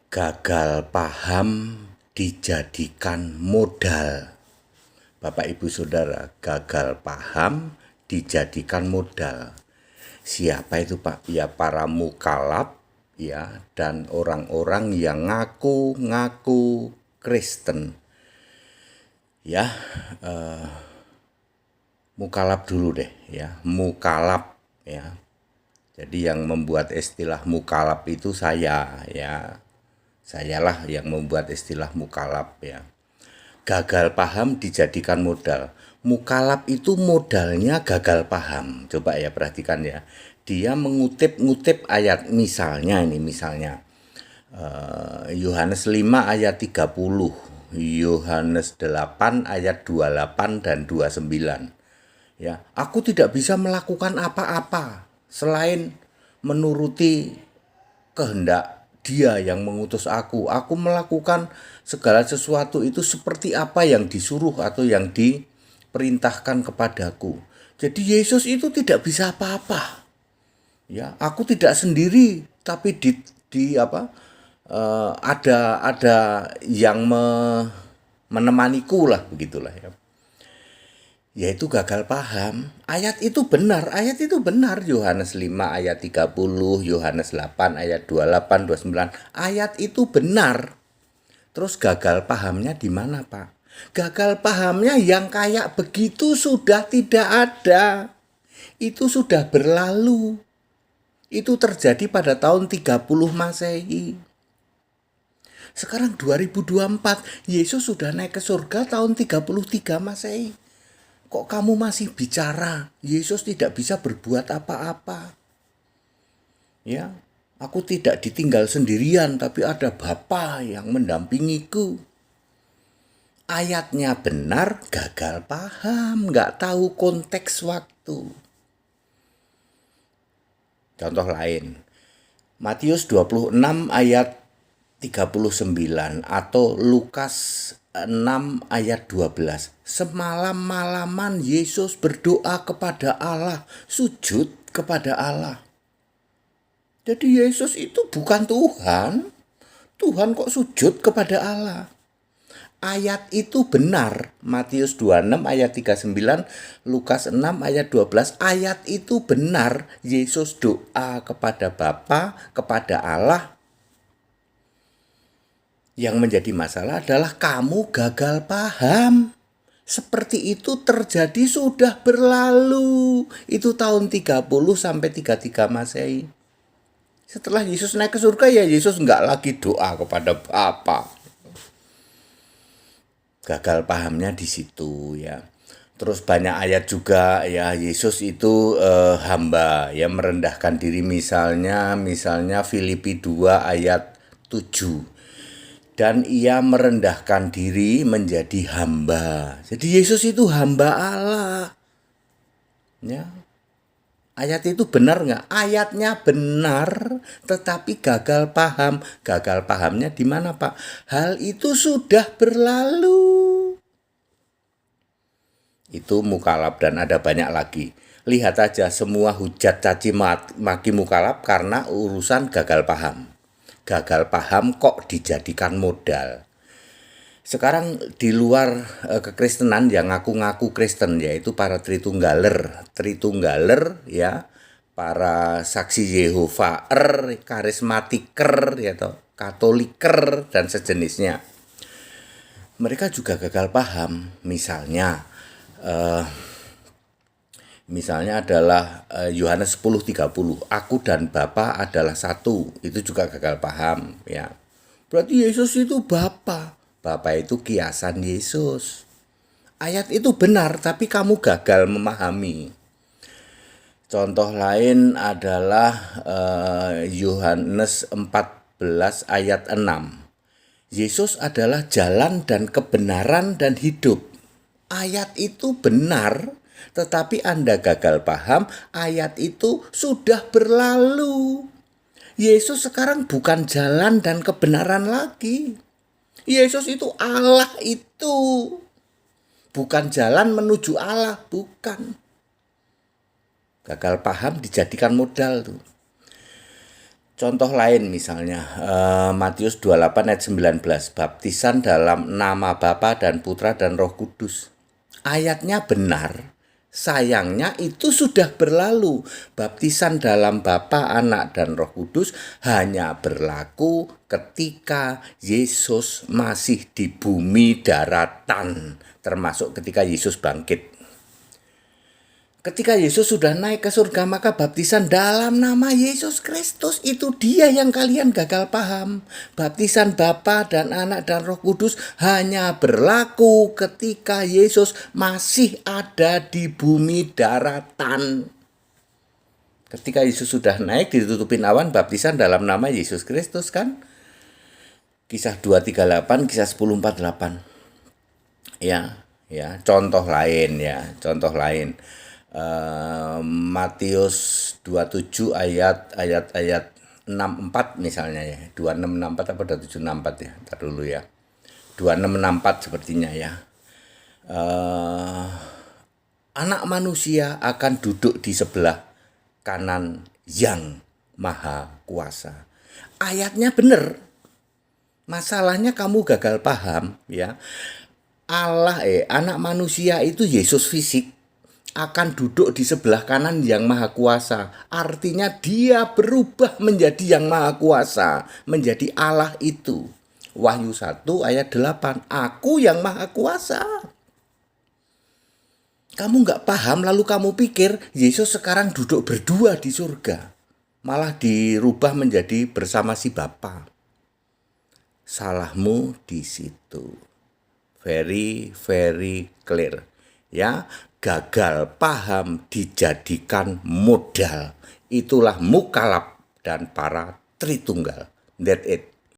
Gagal paham dijadikan modal. Bapak Ibu Saudara, gagal paham dijadikan modal. Siapa itu Pak? Ya para mukalaf ya, dan orang-orang yang ngaku-ngaku Kristen. Ya, mukalaf dulu deh ya, mukalaf ya. Jadi yang membuat istilah mukalaf itu saya ya. Sayalah yang membuat istilah mukalaf ya. Gagal paham dijadikan modal. Mukalaf itu modalnya gagal paham. Coba ya perhatikan ya. Dia mengutip-ngutip ayat, misalnya Yohanes 5 ayat 30, Yohanes 8 ayat 28 dan 29. Ya, aku tidak bisa melakukan apa-apa selain menuruti kehendak Dia yang mengutus aku. Aku melakukan segala sesuatu itu seperti apa yang disuruh atau yang diperintahkan kepadaku. Jadi Yesus itu tidak bisa apa-apa. Ya, aku tidak sendiri, tapi ada yang menemaniku lah, begitulah ya. Yaitu gagal paham. Ayat itu benar. Yohanes 5 ayat 30, Yohanes 8 ayat 28, 29. Ayat itu benar. Terus gagal pahamnya di mana, Pak? Gagal pahamnya yang kayak begitu sudah tidak ada. Itu sudah berlalu. Itu terjadi pada tahun 30 Masehi. Sekarang 2024, Yesus sudah naik ke surga tahun 33 Masehi. Kok kamu masih bicara Yesus tidak bisa berbuat apa-apa? Ya, aku tidak ditinggal sendirian, tapi ada Bapa yang mendampingiku. Ayatnya benar, gagal paham, nggak tahu konteks waktu. Contoh lain, Matius 26 ayat 39 atau Lukas 6 ayat 12. Semalam-malaman Yesus berdoa kepada Allah, sujud kepada Allah. Jadi Yesus itu bukan Tuhan. Tuhan kok sujud kepada Allah? Ayat itu benar. Matius 26 ayat 39, Lukas 6 ayat 12. Ayat itu benar. Yesus doa kepada Bapa, kepada Allah. Yang menjadi masalah adalah kamu gagal paham. Seperti itu terjadi sudah berlalu. Itu tahun 30 sampai 33 Masehi. Setelah Yesus naik ke surga ya Yesus nggak lagi doa kepada Bapa. Gagal pahamnya di situ ya. Terus banyak ayat juga ya, Yesus itu hamba ya, merendahkan diri, misalnya Filipi 2 ayat 7. Dan ia merendahkan diri menjadi hamba. Jadi Yesus itu hamba Allah. Ya. Ayat itu benar nggak? Ayatnya benar, tetapi gagal paham. Gagal pahamnya di mana, Pak? Hal itu sudah berlalu. Itu mukalaf dan ada banyak lagi. Lihat aja semua hujat caci maki mukalaf karena urusan gagal paham. Gagal paham kok dijadikan modal. Sekarang di luar kekristenan yang ngaku-ngaku Kristen, yaitu para Tritunggaler ya, para saksi Yehova, karismatiker ya toh, Katoliker dan sejenisnya. Mereka juga gagal paham. Misalnya adalah Yohanes 10:30, aku dan Bapa adalah satu. Itu juga gagal paham ya. Berarti Yesus itu Bapa. Bapa itu kiasan Yesus. Ayat itu benar, tapi kamu gagal memahami. Contoh lain adalah Yohanes 14 ayat 6. Yesus adalah jalan dan kebenaran dan hidup. Ayat itu benar, tetapi Anda gagal paham, ayat itu sudah berlalu. Yesus sekarang bukan jalan dan kebenaran lagi. Yesus itu Allah itu. Bukan jalan menuju Allah, bukan. Gagal paham dijadikan modal tuh. Contoh lain misalnya Matius 28 ayat 19, baptisan dalam nama Bapa dan Putra dan Roh Kudus. Ayatnya benar, sayangnya itu sudah berlalu. Baptisan dalam Bapa, Anak, dan Roh Kudus hanya berlaku ketika Yesus masih di bumi daratan, termasuk ketika Yesus bangkit. Ketika Yesus sudah naik ke surga, maka baptisan dalam nama Yesus Kristus. Itu dia yang kalian gagal paham. Baptisan Bapa dan Anak dan Roh Kudus hanya berlaku ketika Yesus masih ada di bumi daratan. Ketika Yesus sudah naik ditutupin awan, baptisan dalam nama Yesus Kristus kan? Kisah 2:38, kisah 10:48. Ya, contoh lain ya, contoh lain. Matius 27 ayat 64 misalnya ya. 2664 apa 2764 ya. Ntar dulu ya. 2664 sepertinya ya. Anak manusia akan duduk di sebelah kanan yang maha kuasa. Ayatnya benar. Masalahnya kamu gagal paham ya. Anak manusia itu Yesus fisik akan duduk di sebelah kanan yang maha kuasa. Artinya dia berubah menjadi yang maha kuasa, menjadi Allah itu. Wahyu 1 ayat 8, aku yang maha kuasa. Kamu gak paham lalu kamu pikir Yesus sekarang duduk berdua di surga. Malah dirubah menjadi bersama si Bapa. Salahmu di situ. Very, very clear. Ya, gagal paham dijadikan modal. Itulah mukalaf dan para Tritunggal. That's it.